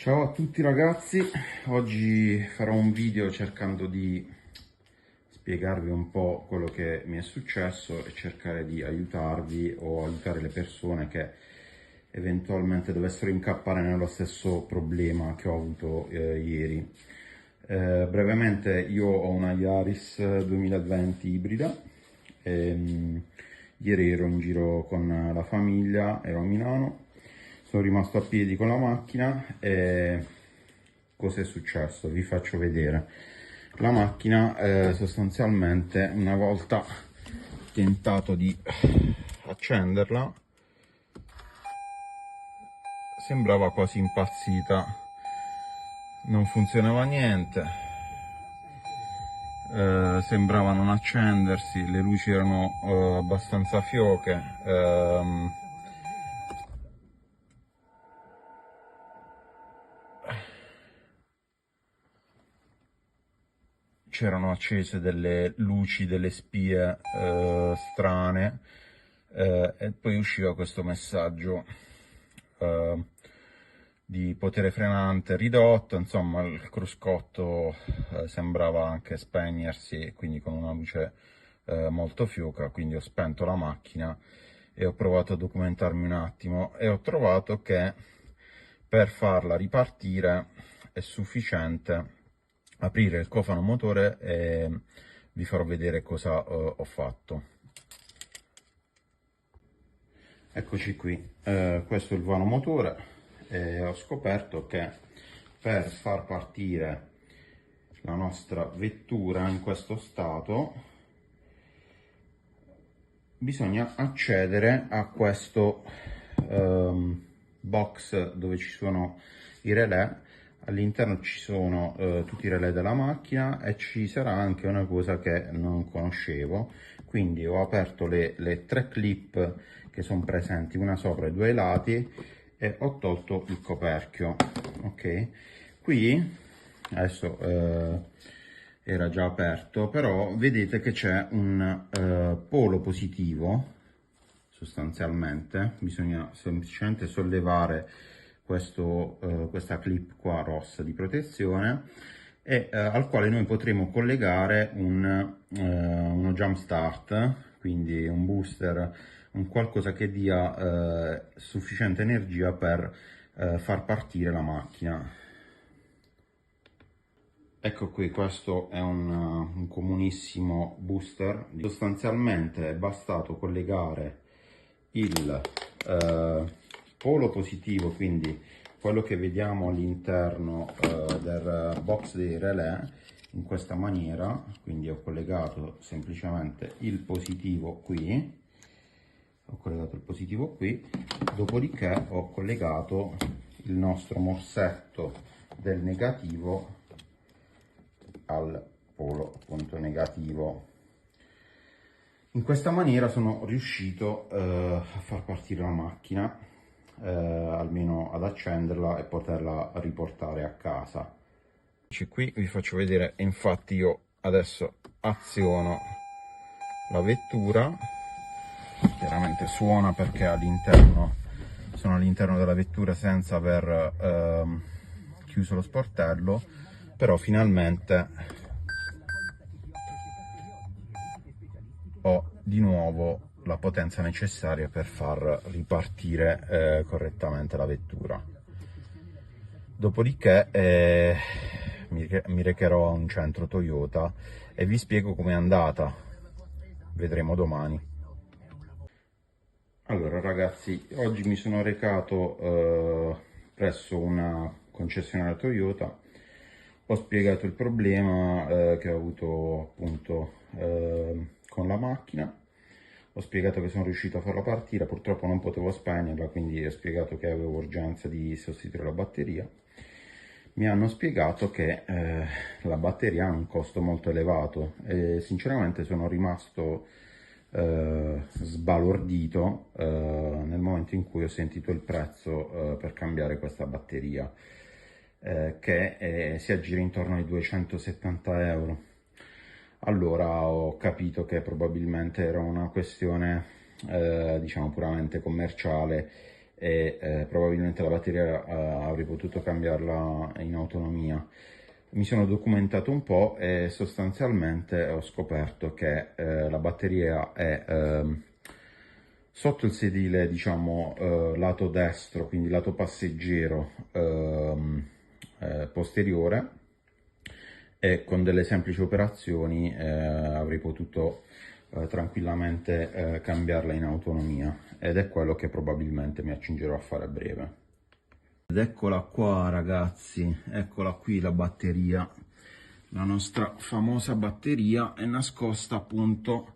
Ciao a tutti ragazzi, oggi farò un video cercando di spiegarvi un po' quello che mi è successo e cercare di aiutarvi o aiutare le persone che eventualmente dovessero incappare nello stesso problema che ho avuto ieri. Brevemente, io ho una Yaris 2020 ibrida. Ieri ero in giro con la famiglia, ero a Milano, sono rimasto a piedi con la macchina e cosa è successo? Vi faccio vedere. La macchina sostanzialmente, una volta tentato di accenderla, sembrava quasi impazzita, non funzionava niente, sembrava non accendersi, le luci erano abbastanza fioche. C'erano accese delle luci, delle spie strane, e poi usciva questo messaggio eh, di potere frenante ridotto, insomma il cruscotto sembrava anche spegnersi, quindi con una luce molto fioca. Quindi ho spento la macchina e ho provato a documentarmi un attimo e ho trovato che per farla ripartire è sufficiente aprire il cofano motore e vi farò vedere cosa ho fatto. Eccoci qui, questo è il vano motore e ho scoperto che per far partire la nostra vettura in questo stato bisogna accedere a questo box dove ci sono i relè. All'interno ci sono tutti i relè della macchina e ci sarà anche una cosa che non conoscevo, quindi ho aperto le tre clip che sono presenti, una sopra e due ai lati, e ho tolto il coperchio. Ok, qui adesso era già aperto, però vedete che c'è un polo positivo. Sostanzialmente bisogna semplicemente sollevare questa clip qua rossa di protezione e al quale noi potremo collegare uno jump start, quindi un booster, un qualcosa che dia sufficiente energia per far partire la macchina. Ecco qui, questo è un comunissimo booster. Sostanzialmente è bastato collegare il polo positivo, quindi quello che vediamo all'interno del box dei relè, in questa maniera. Quindi ho collegato semplicemente il positivo qui, dopodiché ho collegato il nostro morsetto del negativo al polo appunto negativo. In questa maniera sono riuscito a far partire la macchina, almeno ad accenderla e poterla riportare a casa. Qui vi faccio vedere, infatti io adesso aziono la vettura, chiaramente suona perché sono all'interno della vettura senza aver chiuso lo sportello, però finalmente ho di nuovo la potenza necessaria per far ripartire correttamente la vettura. Dopodiché mi recherò a un centro Toyota e vi spiego com'è andata. Vedremo domani. Allora ragazzi, oggi mi sono recato presso una concessionaria Toyota, ho spiegato il problema che ho avuto appunto con la macchina, ho spiegato che sono riuscito a farla partire, purtroppo non potevo spegnerla, quindi ho spiegato che avevo urgenza di sostituire la batteria. Mi hanno spiegato che la batteria ha un costo molto elevato e sinceramente sono rimasto sbalordito nel momento in cui ho sentito il prezzo per cambiare questa batteria, che si aggira intorno ai 270 euro. Allora ho capito che probabilmente era una questione diciamo puramente commerciale e probabilmente la batteria avrei potuto cambiarla in autonomia. Mi sono documentato un po' e sostanzialmente ho scoperto che la batteria è sotto il sedile, diciamo, lato destro, quindi lato passeggero posteriore, e con delle semplici operazioni avrei potuto tranquillamente cambiarla in autonomia, ed è quello che probabilmente mi accingerò a fare a breve. Ed eccola qua ragazzi, eccola qui la batteria, la nostra famosa batteria è nascosta appunto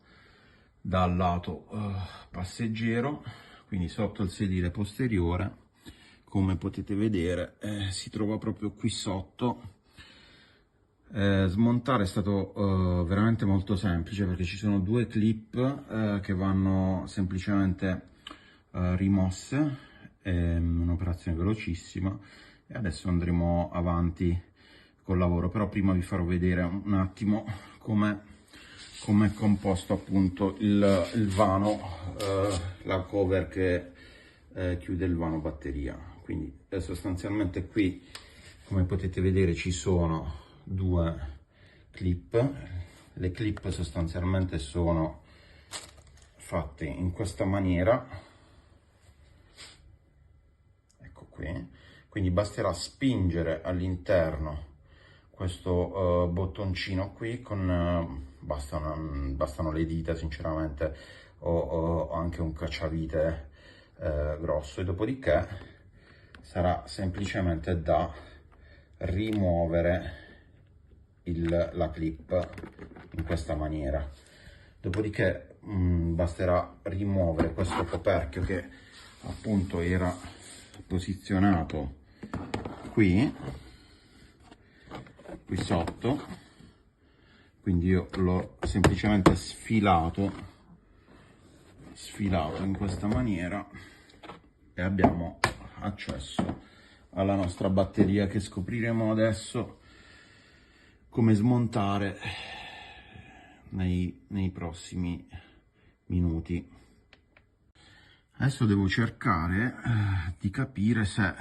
dal lato passeggero, quindi sotto il sedile posteriore. Come potete vedere si trova proprio qui sotto. Smontare è stato veramente molto semplice, perché ci sono due clip che vanno semplicemente rimosse, è un'operazione velocissima, e adesso andremo avanti col lavoro. Però prima vi farò vedere un attimo come è composto appunto il vano, la cover che chiude il vano batteria. Quindi sostanzialmente qui, come potete vedere, ci sono due clip. Le clip sostanzialmente sono fatte in questa maniera, ecco qui, quindi basterà spingere all'interno questo bottoncino qui con bastano le dita sinceramente, o anche un cacciavite grosso, e dopodiché sarà semplicemente da rimuovere la clip in questa maniera. Dopodiché basterà rimuovere questo coperchio che appunto era posizionato qui sotto, quindi io l'ho semplicemente sfilato in questa maniera, e abbiamo accesso alla nostra batteria, che scopriremo adesso come smontare nei prossimi minuti. Adesso devo cercare di capire se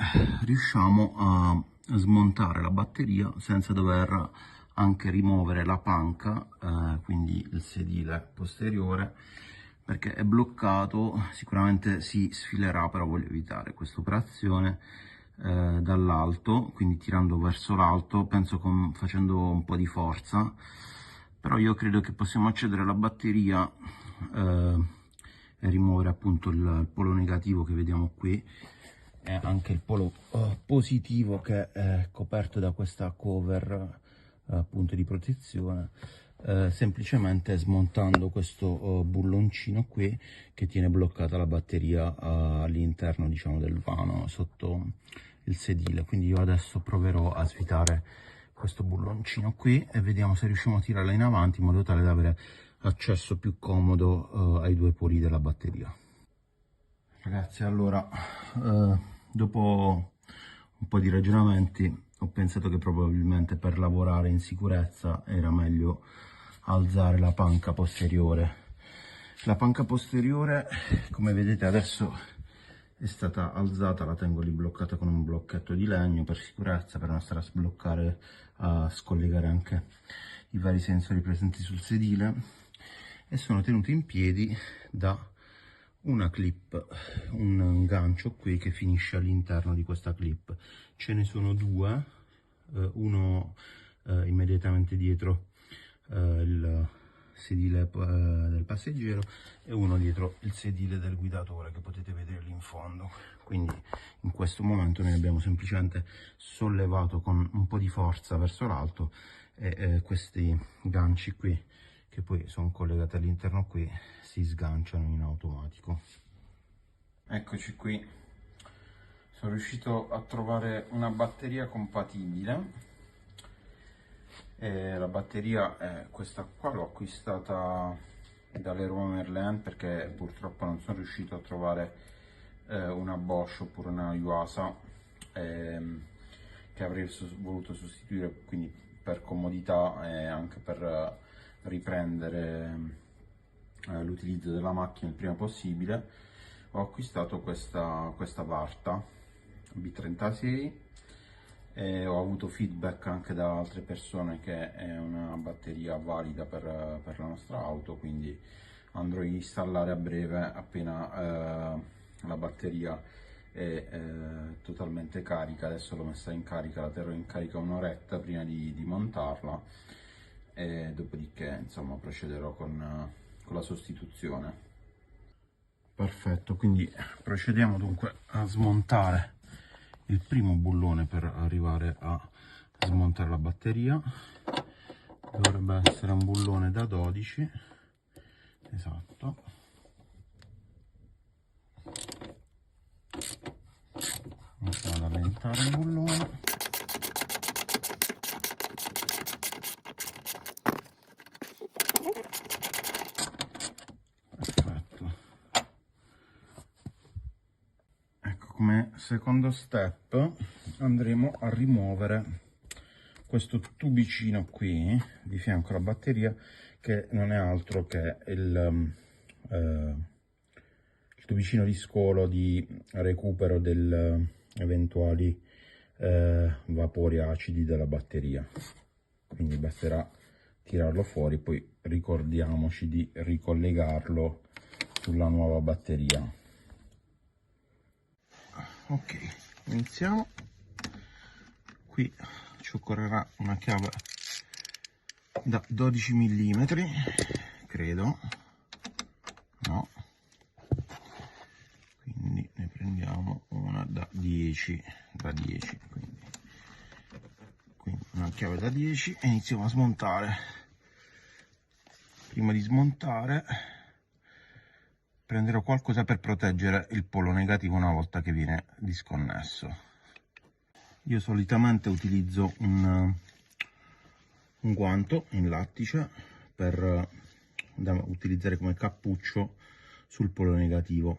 riusciamo a smontare la batteria senza dover anche rimuovere la panca, quindi il sedile posteriore, perché è bloccato. Sicuramente si sfilerà, però voglio evitare questa operazione dall'alto, quindi tirando verso l'alto, penso facendo un po' di forza. Però io credo che possiamo accedere alla batteria e rimuovere appunto il polo negativo che vediamo qui, e anche il polo positivo che è coperto da questa cover appunto di protezione, semplicemente smontando questo bulloncino qui che tiene bloccata la batteria all'interno, diciamo, del vano sotto il sedile. Quindi io adesso proverò a svitare questo bulloncino qui e vediamo se riusciamo a tirarla in avanti, in modo tale da avere accesso più comodo ai due poli della batteria. Ragazzi, allora dopo un po' di ragionamenti ho pensato che probabilmente per lavorare in sicurezza era meglio alzare la panca posteriore. La panca posteriore, come vedete adesso, è stata alzata, la tengo lì bloccata con un blocchetto di legno per sicurezza, per non stare a sbloccare, a scollegare anche i vari sensori presenti sul sedile, e sono tenuti in piedi da una clip, un gancio qui che finisce all'interno di questa clip. Ce ne sono due, uno immediatamente dietro il sedile del passeggero e uno dietro il sedile del guidatore, che potete vedere lì in fondo. Quindi in questo momento noi abbiamo semplicemente sollevato con un po' di forza verso l'alto, e questi ganci qui, che poi sono collegati all'interno qui, si sganciano in automatico. Eccoci qui, sono riuscito a trovare una batteria compatibile. La batteria è questa qua, l'ho acquistata dall'Leroy Merlin perché purtroppo non sono riuscito a trovare una Bosch oppure una Yuasa che avrei voluto sostituire, quindi per comodità e anche per riprendere l'utilizzo della macchina il prima possibile. ho acquistato questa Varta B36 e ho avuto feedback anche da altre persone che è una batteria valida per la nostra auto, quindi andrò a installare a breve appena la batteria è totalmente carica. Adesso l'ho messa in carica, la terrò in carica un'oretta prima di montarla e dopodiché insomma procederò con la sostituzione. Perfetto, quindi procediamo dunque a smontare il primo bullone per arrivare a smontare la batteria. Dovrebbe essere un bullone da 12, esatto. Vado ad allentare il bullone. Perfetto. Ecco, come secondo step andremo a rimuovere questo tubicino qui di fianco alla batteria, che non è altro che il tubicino di scolo di recupero degli eventuali vapori acidi della batteria. Quindi basterà tirarlo fuori, poi ricordiamoci di ricollegarlo sulla nuova batteria. Ok, iniziamo. Qui ci occorrerà una chiave da 12 mm, credo, no, quindi ne prendiamo una da 10, quindi una chiave da 10 e iniziamo a smontare. Prima di smontare prenderò qualcosa per proteggere il polo negativo una volta che viene disconnesso. Io solitamente utilizzo un guanto in lattice da utilizzare come cappuccio sul polo negativo.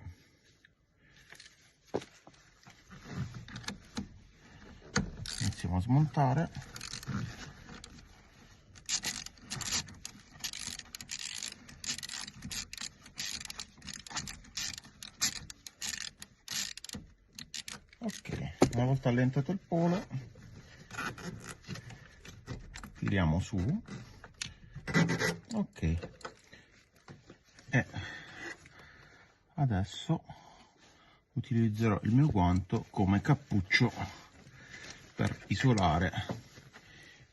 Iniziamo a smontare. Ok, una volta allentato il polo, tiriamo su. Ok, e adesso utilizzerò il mio guanto come cappuccio per isolare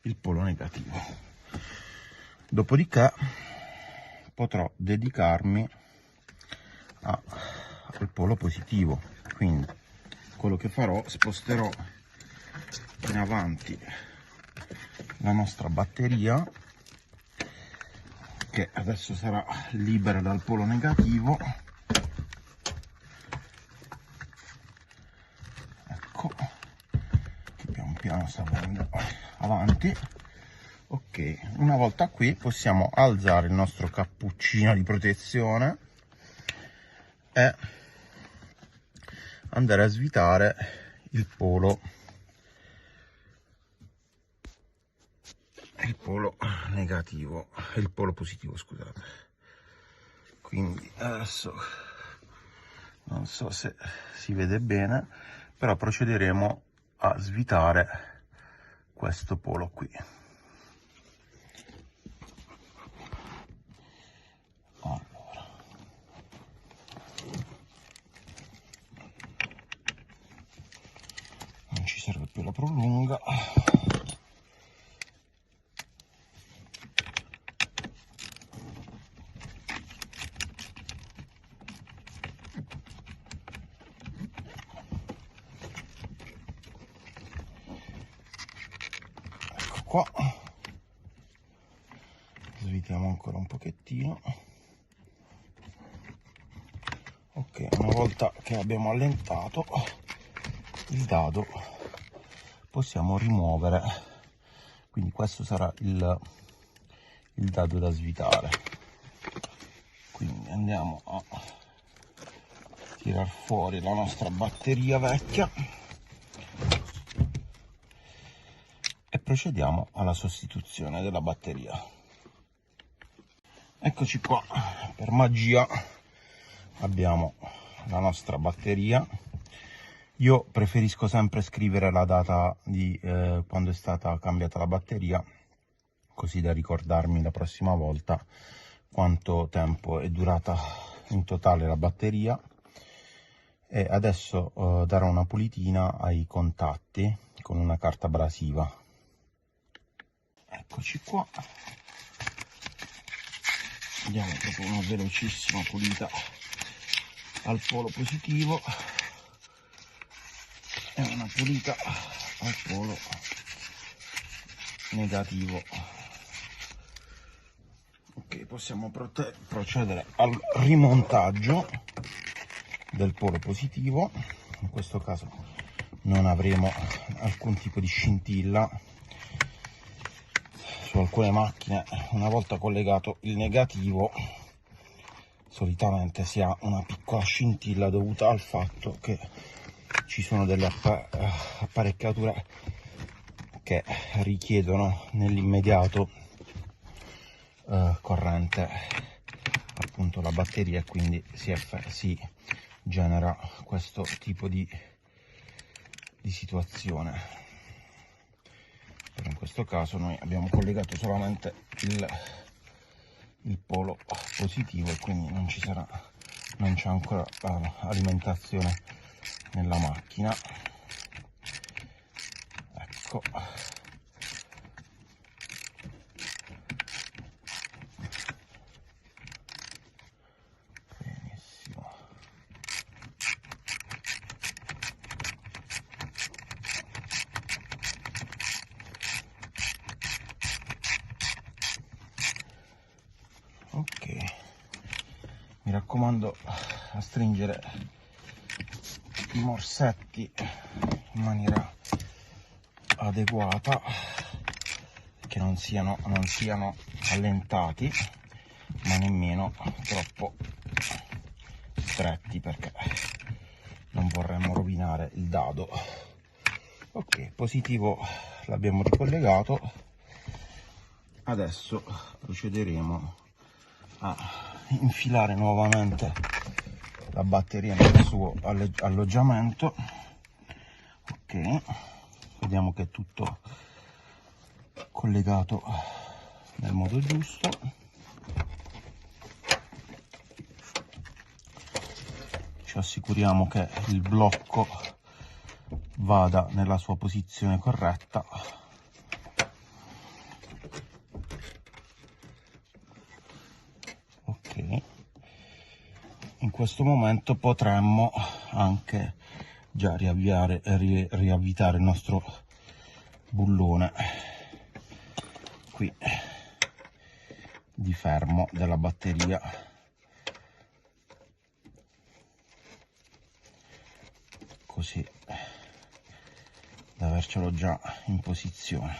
il polo negativo. Dopodiché potrò dedicarmi al polo positivo, quindi quello che farò, sposterò in avanti la nostra batteria, che adesso sarà libera dal polo negativo. Ecco, che pian piano sta andando avanti. Ok, una volta qui possiamo alzare il nostro cappuccino di protezione e andare a svitare il polo negativo, il polo positivo, scusate. Quindi adesso non so se si vede bene, però procederemo a svitare questo polo qui. Allora, non ci serve più la prolunga. Qua svitiamo ancora un pochettino. Ok, una volta che abbiamo allentato il dado possiamo rimuovere, quindi questo sarà il dado da svitare. Quindi andiamo a tirar fuori la nostra batteria vecchia e procediamo alla sostituzione della batteria. Eccoci qua, per magia abbiamo la nostra batteria. Io preferisco sempre scrivere la data di quando è stata cambiata la batteria, così da ricordarmi la prossima volta quanto tempo è durata in totale la batteria. E adesso darò una pulitina ai contatti con una carta abrasiva. Eccoci qua, diamo proprio una velocissima pulita al polo positivo e una pulita al polo negativo. Ok, possiamo procedere al rimontaggio del polo positivo. In questo caso non avremo alcun tipo di scintilla. Su alcune macchine, una volta collegato il negativo, solitamente si ha una piccola scintilla dovuta al fatto che ci sono delle apparecchiature che richiedono nell'immediato corrente appunto la batteria, e quindi si genera questo tipo di situazione. Però in questo caso noi abbiamo collegato solamente il polo positivo e quindi non c'è ancora alimentazione nella macchina. Ecco, benissimo. Ok, mi raccomando a stringere i morsetti in maniera adeguata, che non siano allentati ma nemmeno troppo stretti, perché non vorremmo rovinare il dado. Ok, positivo l'abbiamo ricollegato, adesso procederemo a infilare nuovamente la batteria nel suo alloggiamento. Ok, vediamo che è tutto collegato nel modo giusto. Ci assicuriamo che il blocco vada nella sua posizione corretta. Ok, in questo momento potremmo anche già riavvitare il nostro bullone qui di fermo della batteria, così da avercelo già in posizione.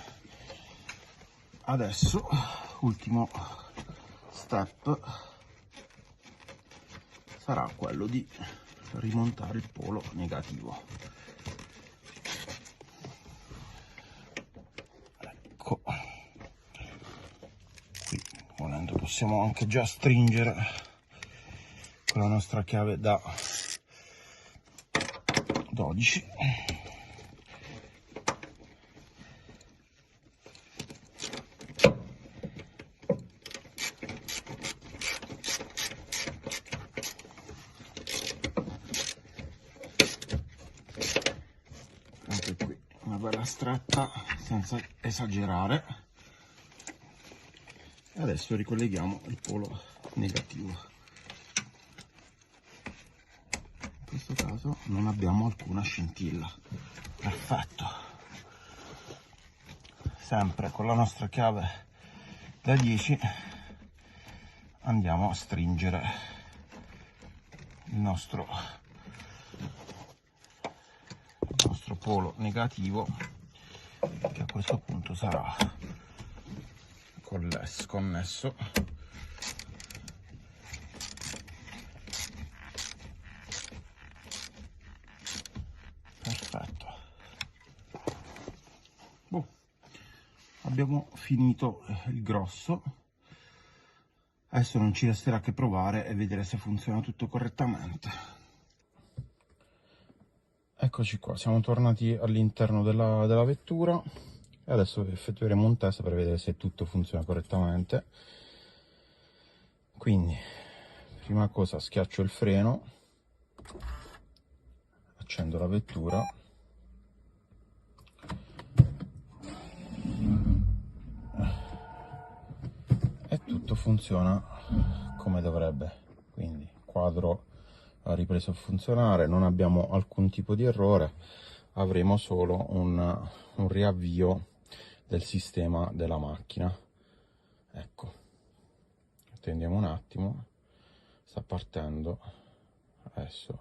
Adesso ultimo step sarà quello di rimontare il polo negativo. Ecco, qui volendo possiamo anche già stringere con la nostra chiave da 12. Anche qui una bella stretta senza esagerare. E adesso ricolleghiamo il polo negativo. In questo caso non abbiamo alcuna scintilla. Perfetto. Sempre con la nostra chiave da 10 andiamo a stringere il nostro polo negativo, che a questo punto sarà connesso. Perfetto. Abbiamo finito il grosso, adesso non ci resterà che provare e vedere se funziona tutto correttamente. Eccoci qua, siamo tornati all'interno della vettura e adesso effettueremo un test per vedere se tutto funziona correttamente. Quindi, prima cosa schiaccio il freno, accendo la vettura e tutto funziona come dovrebbe. Quindi quadro ha ripreso a funzionare, non abbiamo alcun tipo di errore, avremo solo un riavvio del sistema della macchina. Ecco, attendiamo un attimo, sta partendo, adesso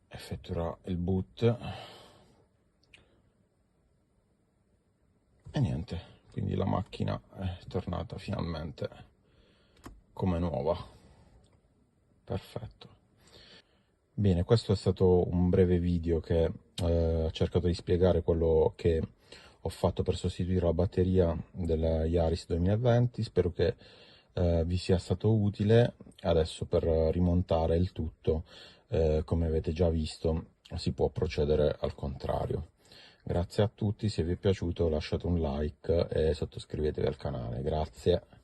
effettuerà il boot e niente, quindi la macchina è tornata finalmente come nuova. Perfetto. Bene, questo è stato un breve video che ha cercato di spiegare quello che ho fatto per sostituire la batteria della Yaris 2020. Spero che vi sia stato utile. Adesso per rimontare il tutto, come avete già visto, si può procedere al contrario. Grazie a tutti, se vi è piaciuto lasciate un like e sottoscrivetevi al canale. Grazie.